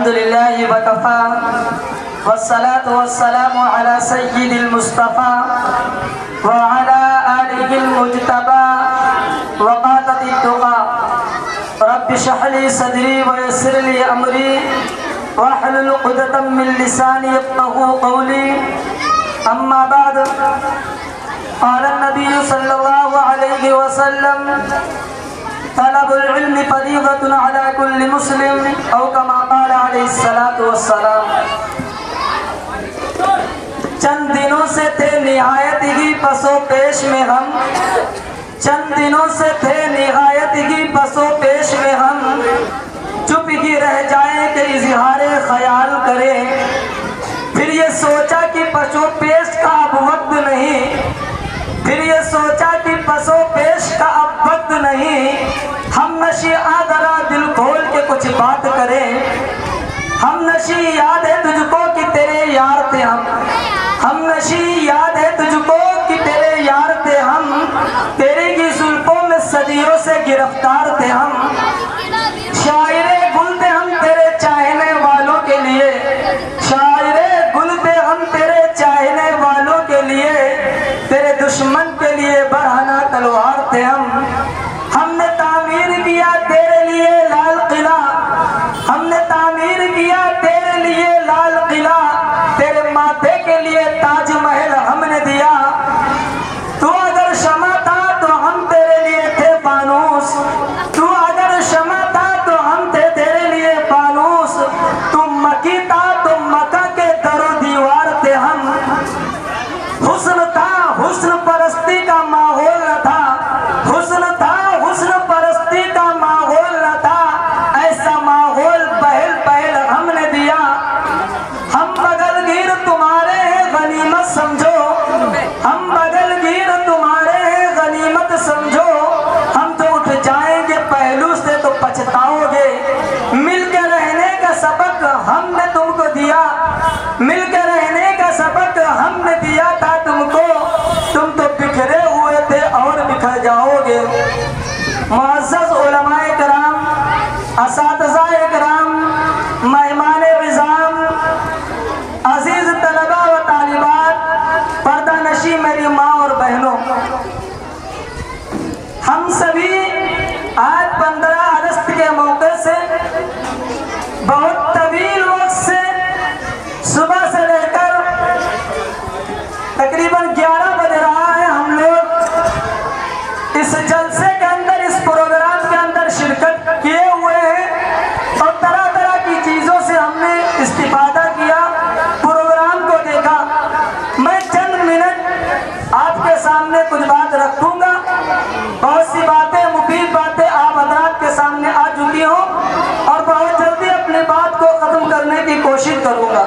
لله وكفى والصلاة والسلام على سيد المصطفى وعلى آله المجتبى وقادة التقى رب اشرح لي صدري ويسر لي أمري واحلل عقدة من لساني يفقهوا قولي أما بعد قال النبي صلى الله عليه وسلم طلب العلم فریضۃ علی کل مسلم او کما قال علیہ الصلوۃ والسلام۔ چند دنوں سے تھے نہایت ہی پس و پیش میں ہم، چند دنوں سے تھے نہایت ہی پس و پیش میں ہم، چپ ہی رہ جائیں کہ اظہار خیال کریں، پھر یہ سوچا کہ پس و پیش کا اب وقت نہیں، پھر یہ سوچا کہ پس و پیش کا اب وقت نہیں، ہم نشی ذرا دل کھول کے کچھ بات کریں، ہم نشی یاد ہے تجھ کو کہ تیرے یار تھے ہم نشی یاد ہے تجھ کو کہ تیرے یار تھے ہم، تیرے کی زلفوں میں صدیوں سے گرفتار تھے ہم، شاعر گل تھے ہم تیرے چاہنے والوں کے لیے، شاعر گل تھے ہم تیرے چاہنے والوں کے لیے، تیرے دشمن کے لیے برہنہ تلوار تھے ہم نے تعمیر کیا تیرے لیے لال قلعہ، ہم نے تعمیر کیا تیرے لیے لال قلعہ، تیرے ماتھے کے لیے تاج محل ہم نے دیا، تو اگر شمع تھا تو ہم تیرے لیے تھے فانوس، تو اگر شمع تھا تو ہم تھے تیرے لیے فانوس، تو مکی تھا تو مکہ کے در و دیوار تھے ہم، حسن تھا حسن پرستی کا ماحول نہ تھا، حسن تھا حسن پرستی کا ماحول نہ تھا، ایسا ماحول پہل پہل ہم نے دیا، ہم بغل گیر تمہارے ہیں غنیمت سمجھو، ہم بغل گیر تمہارے ہیں غنیمت سمجھو، ہم تو اٹھ جائیں گے پہلو سے تو پچھتاؤ گے، مل کے رہنے کا سبق ہم نے تم کو دیا، مل کے رہنے کا سبق ہم نے دیا تھا تم کو، تم تو بکھرے ہوئے تھے اور بکھر جاؤ گے۔ معزز علماء کرام، اساتذہ کرام، مہمان عظام، عزیز طلباء و طالبات، پردہ نشی میری ماں اور بہنوں، ہم سبھی آج 15 اگست کے موقع سے بہت طویل وقت سے صبح سے لے کر تقریباً 11 بج رہا ہے، ہم لوگ اس جلسے کے اندر اس پروگرام کے اندر شرکت کیے ہوئے ہیں اور طرح طرح کی چیزوں سے ہم نے استفادہ کیا، پروگرام کو دیکھا۔ میں چند منٹ آپ کے سامنے کچھ بات رکھوں گا، بہت سی باتیں مفید باتیں آپ حضرات کے سامنے آ چکی ہوں اور بہت جلدی اپنی بات کو ختم کرنے کی کوشش کروں گا۔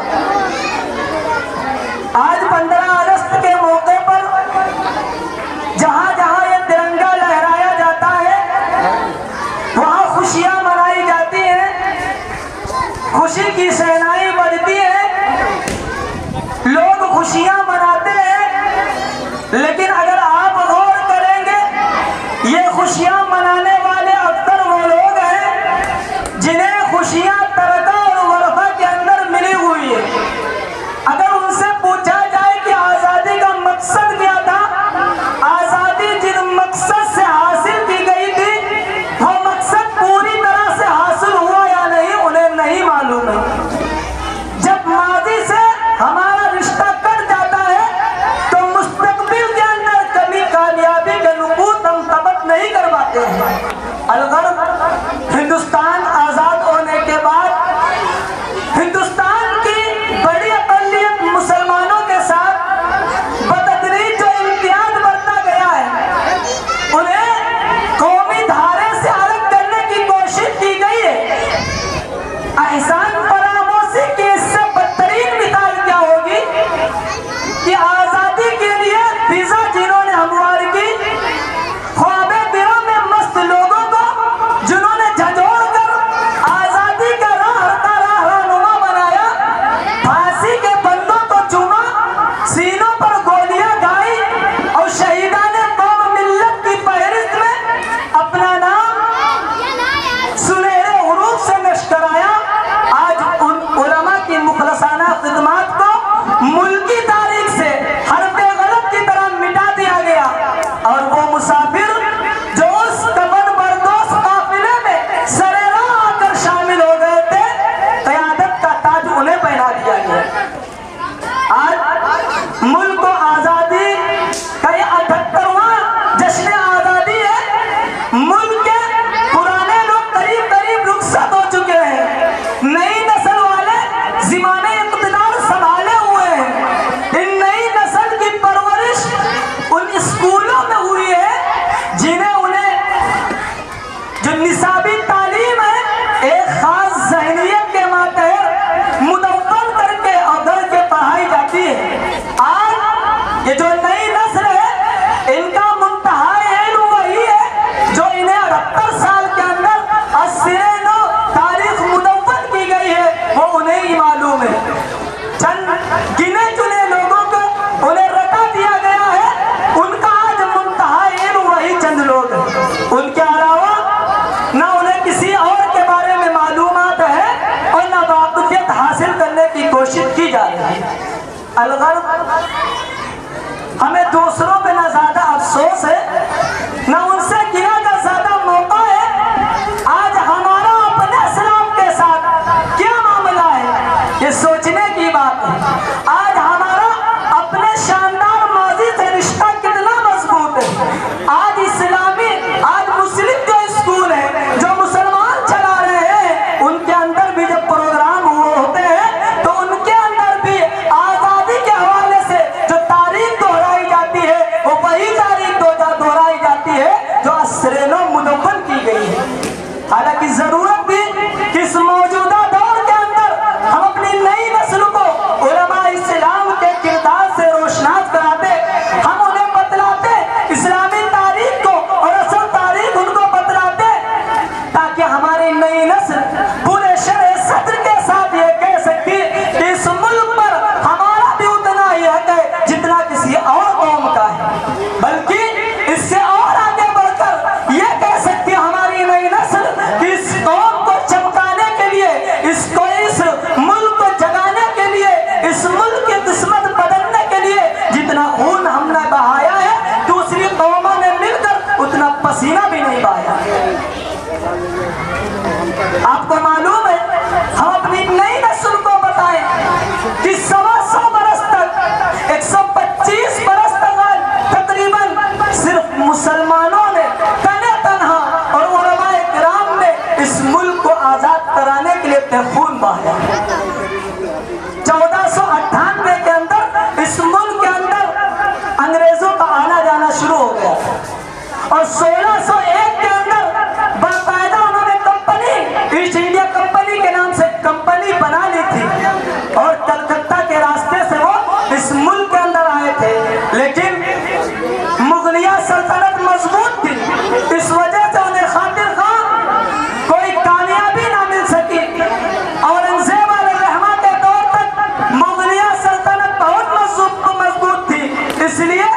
آج 15 اگست کے موقع پر جہاں جہاں یہ ترنگا لہرایا جاتا ہے وہاں خوشیاں منائی جاتی ہیں، خوشی کی شہنائی بجتی ہے، لوگ خوشیاں مناتے ہیں، لیکن اگر آپ غور کریں گے یہ خوشیاں منانے والے اکثر وہ لوگ ہیں جنہیں خوشیاں ترکہ اور ورثہ کے اندر ملی ہوئی ہے۔ اگر ان سے پوچھا جائے کہ آزادی کا مقصد کیا تھا، آزادی جن مقصد سے حاصل کی گئی تھی وہ مقصد پوری طرح سے حاصل ہوا یا نہیں انہیں نہیں معلوم ہے۔ حاصل کرنے کی کوشش کی جا رہی ہے۔ الغرض ہمیں دوسروں پہ نہ زیادہ افسوس ہے نہ ان سے گنا کا زیادہ موقع ہے۔ آج ہمارا اپنے اسلام کے ساتھ کیا معاملہ ہے یہ سوچنے کی بات ہے۔ آج ہمارا اپنے شاندار ماضی سے رشتہ کتنا مضبوط ہے۔ آج اسلامی آج مسلم جو اسکول ہے جو مسلمان چلا رہے ہیں ان کے اندر بھی جب پروگرام ہوتے ہیں تو ان کے اندر بھی آزادی کے حوالے سے جو تاریخ دہرائی جاتی ہے وہ وہی تاریخ دہرائی جاتی ہے جو عصر نو مدون کی گئی ہے۔ حالانکہ ضرورت بھی کہ اس موجودہ دور کے اندر ہم اپنی نئی نسل کو علماء اسلام کے کردار سے روشناس کراتے، ہم انہیں بتلاتے، اسلامی تاریخ کو اور اصل تاریخ ان کو بتلاتے، تاکہ ہماری نئی نسل پورے شرع صدر کے ساتھ یہ کہہ سکتی کہ اس ملک پر ہمارا بھی اتنا ہی حق ہے جتنا کسی اور قوم کا ہے، بلکہ اس سے اور آگے بڑھ کر یہ کہہ سکتی ہماری نئی نسل کہ اس قوم کو چمکانے کے لیے، اس ملک کو جگانے کے لیے، اس ملک کی قسمت بدلنے کے لیے جتنا خون ہم نے بہایا ہے دوسری قوموں نے مل کر اتنا پسینہ بھی نہیں بہایا۔ آپ کو معلوم ہے ہم اپنی نئی نسل کو بتائیں کہ 125 برس تک 125 برس تک تقریباً صرف مسلمانوں نے تنہا اور علماء کرام نے اس ملک کو آزاد کرانے کے لیے خون بہایا۔ 1498 کے اندر اس ملک کے اندر انگریزوں کا آنا جانا شروع ہو گیا اور 1601 کے اندر باقاعدہ انہوں نے کمپنی ایسٹ انڈیا کمپنی کے نام سے کمپنی بنا لی تھی اور کلکتہ کے راستے سے وہ اس ملک کے اندر آئے تھے، لیکن مغلیہ سلطنت مضبوط تھی، اس وجہ سے انہیں خاطر خواہ کوئی کامیابی نہ مل سکی۔ اورنگزیب علیہ الرحمہ کے دور تک مغلیہ سلطنت بہت مضبوط تھی، اس لیے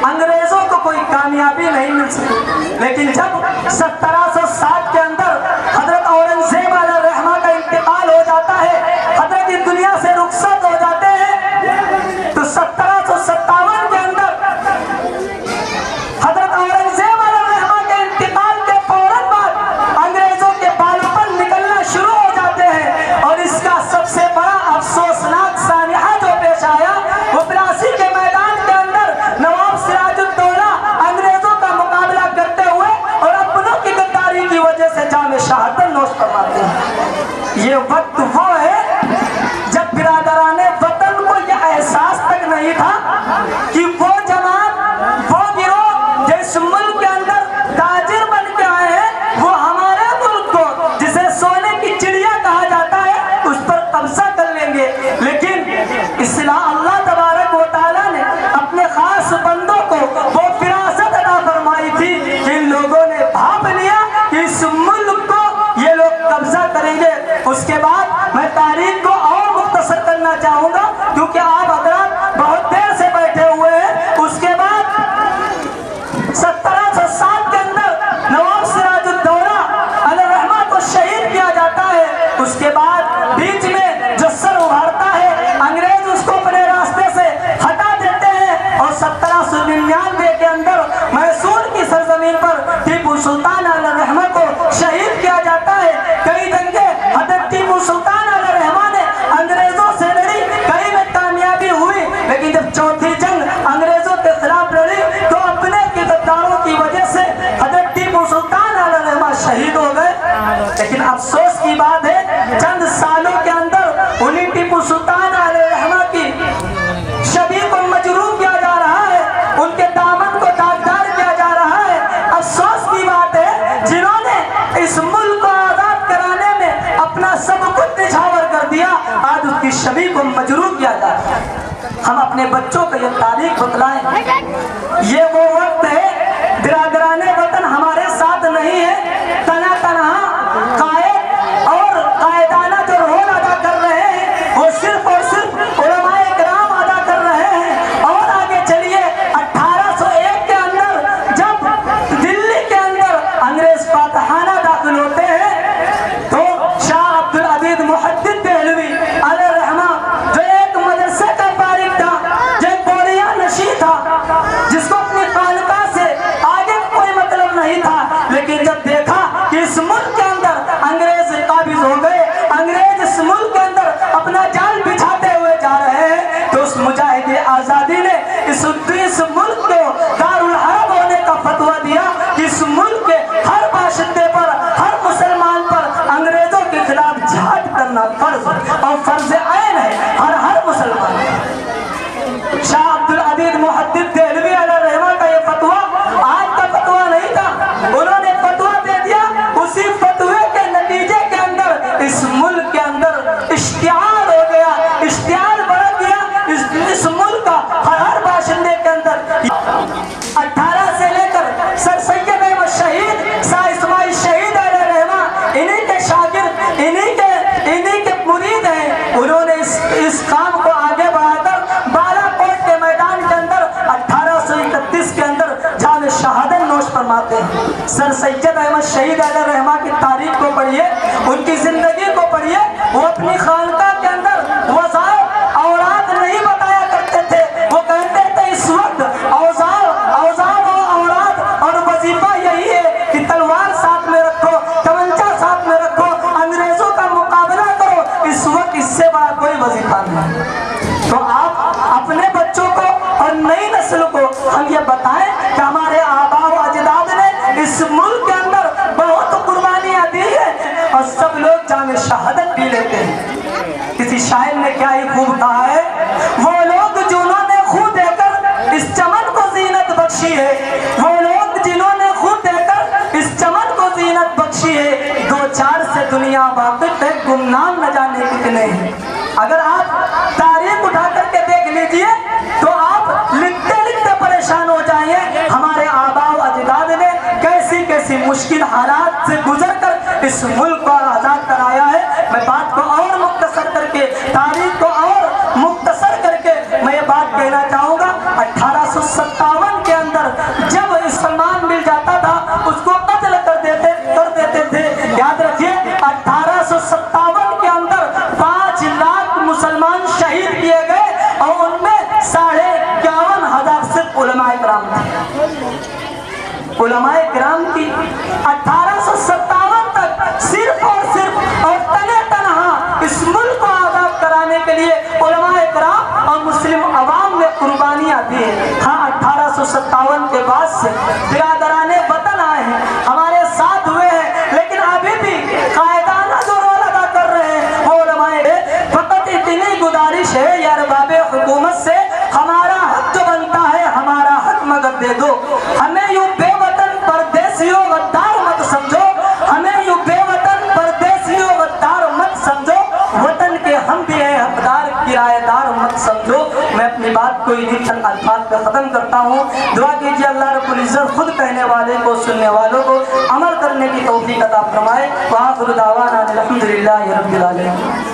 انگریزوں کو کوئی کامیابی نہیں مل سکی۔ لیکن جب 1707 کے اندر حضرت اورنگزیب علیہ الرحمہ کا انتقال ہو جاتا ہے، حضرت اس دنیا سے رخصت ہو جاتے ہیں، تو 1757 کے اندر حضرت اورنگزیب علیہ الرحمہ کے انتقال کے فوراً بعد انگریزوں کے بالوں پر نکلنا شروع ہو جاتے ہیں، اور اس کا سب سے بڑا افسوسناک سانحہ جو پیش آیا وہ پلاسی کے میدان کے اندر نواب سراج الدولہ انگریزوں کا مقابلہ کرتے ہوئے اور اپنوں کی غداری کی وجہ سے جام شہادت نوش فرماتے ہیں۔ یہ وقت وہ ہے جب برادران وطن کو یہ احساس تک نہیں تھا کہ وہ جماعت وہ گروہ جو اس ملک کے اندر تاجر بن کے آئے ہیں وہ ہمارے ملک کو جسے سونے کی چڑیا کہا جاتا ہے اس پر قبضہ کر لیں گے۔ لیکن اللہ تبارک و تعالیٰ نے اپنے خاص بندوں کو وہ فراست عطا فرمائی تھی کہ ان لوگوں نے بھاپ لیا کہ اس ملک کو یہ لوگ قبضہ کریں گے۔ اس کے بعد میں تاریخ کو اور مختصر کرنا چاہوں گا کیونکہ آپ حضرات بہت دیر سے بیٹھے ہوئے ہیں۔ اس کے بعد 1707 کے اندر نواب سراج الدولہ علیہ الرحمہ کو شہید کیا جاتا ہے۔ اس کے بعد بیچ میں جو سر ابھرتا ہے انگریز اس کو اپنے راستے سے ہٹا دیتے ہیں اور 1799 کے اندر میسور کی سرزمین پر ٹیپو سلطان علیہ الرحمہ کو شہید کیا جاتا ہے۔ کئی جنگیں حضرت ٹیپو سلطان علیہ الرحمہ نے انگریزوں سے لڑی، کئی میں کامیابی ہوئی، لیکن جب چوتھی جنگ انگریزوں کے خلاف لڑی تو اپنے غداروں کی وجہ سے حضرت ٹیپو سلطان علیہ الرحمہ شہید ہو گئے۔ لیکن افسوس کی بات ہے چند سالوں کے اندر انہیں ٹیپو سلطان علیہ الرحمہ کی شبیہ کو مجروح کیا جا رہا ہے، ان کے دامن کو داغدار کیا جا رہا ہے۔ افسوس کی بات ہے جنہوں نے اس ملک کو آزاد کرانے میں اپنا سب کچھ نچھاور کر دیا آج اس کی شبیہ کو مجروح کیا جا رہا ہے۔ ہم اپنے بچوں کو یہ تاریخ بتلائیں۔ یہ وہ وقت ہے برادران وطن ہمارے ساتھ نہیں ہے، تنہا قائد اور قائدانہ جو رول ادا کر رہے ہیں وہ صرف اور صرف علماء کرام ادا کر رہے ہیں۔ اور آگے چلیے 1801 کے اندر جب دلی کے اندر انگریز فاتحانہ داخل ہوتے ہیں تو شاہ عبدالعزیز محدث دہلوی سر سید احمد شہید علیہ رحمہ کی تاریخ کو پڑھیے، ان کی زندگی کو پڑھیے. وہ اپنی خانقاہ کے اندر وظائف اوراد نہیں بتایا کرتے تھے. وہ کہتے تھے اس وقت اوزار و اوراد اور وظیفہ یہی ہے کہ تلوار ساتھ میں رکھو، تمنچا ساتھ میں رکھو، انگریزوں کا مقابلہ کرو. اس وقت اس سے بڑا کوئی وظیفہ نہیں. تو آپ اپنے بچوں کو اور نئی نسل کو ہم یہ بتائیں کہ ہمارے آباء و اجداد نے اس ملک کے اندر بہت قربانیاں دی ہیں اور سب لوگ جام شہادت بھی لیتے ہیں. کسی شاعر نے کیا ہی خوب کہا ہے، وہ لوگ جنہوں نے خود دے کر اس چمن کو زینت بخشی ہے، وہ لوگ جنہوں نے خود دے کر اس چمن کو زینت بخشی ہے، دو چار سے دنیا واقف ہے، گمنام نہ جانے کتنے ہیں. اگر آپ تاریخ اٹھا کر کے دیکھ لیجئے تو آپ لکھتے لکھتے پریشان ہو جائیں گے. ہمارے آباء و اجداد نے کیسی کیسی مشکل حالات سے گزر کر اس ملک کو آزاد کرایا ہے. میں بات کو اور مختصر کر کے، تاریخ کو اور مختصر کر کے میں یہ بات کہنا چاہوں گا. 1857 کے اندر جب سلمان مل جاتا تھا اس کو قتل کر دیتے تھے. یاد رکھیے 1857 کے اندر 5 لاکھ مسلمان شہید کیے گئے اور ان میں 51,500 صرف علماء کرام تھے. علماء کرام کی 1857 تک صرف اور تنہا اس ملک کو آزاد کرانے کے لیے علماء کرام اور مسلم عوام نے قربانیاں دی ہیں. ہاں 1857 کے بعد سے برادران وطن آئے ہیں، ہمارے ساتھ ہوئے ہیں، لیکن ابھی بھی قائدانہ جو رول ادا کر رہے ہیں وہ علماء ہیں. فقط اتنی گزارش ہے یا ارباب حکومت سے، ہمارا حق جو بنتا ہے ہمارا حق مگر دے دو. ہمیں یوں بے وطن پردیسیوں غدار مت سمجھو، ہمیں یوں بے وطن پردیسیوں غدار مت سمجھو. وطن کے ہم بھی ہیں حقدار، کرایہ دار مت سمجھو. میں اپنی بات کو انہی چند الفاظ پہ ختم کرتا ہوں. دعا کیجیے اللہ رب العزت خود کہنے والے کو، سننے والوں کو عمل کرنے کی توفیق عطا فرمائے. وآخر دعوانا الحمدللہ رب العالمین.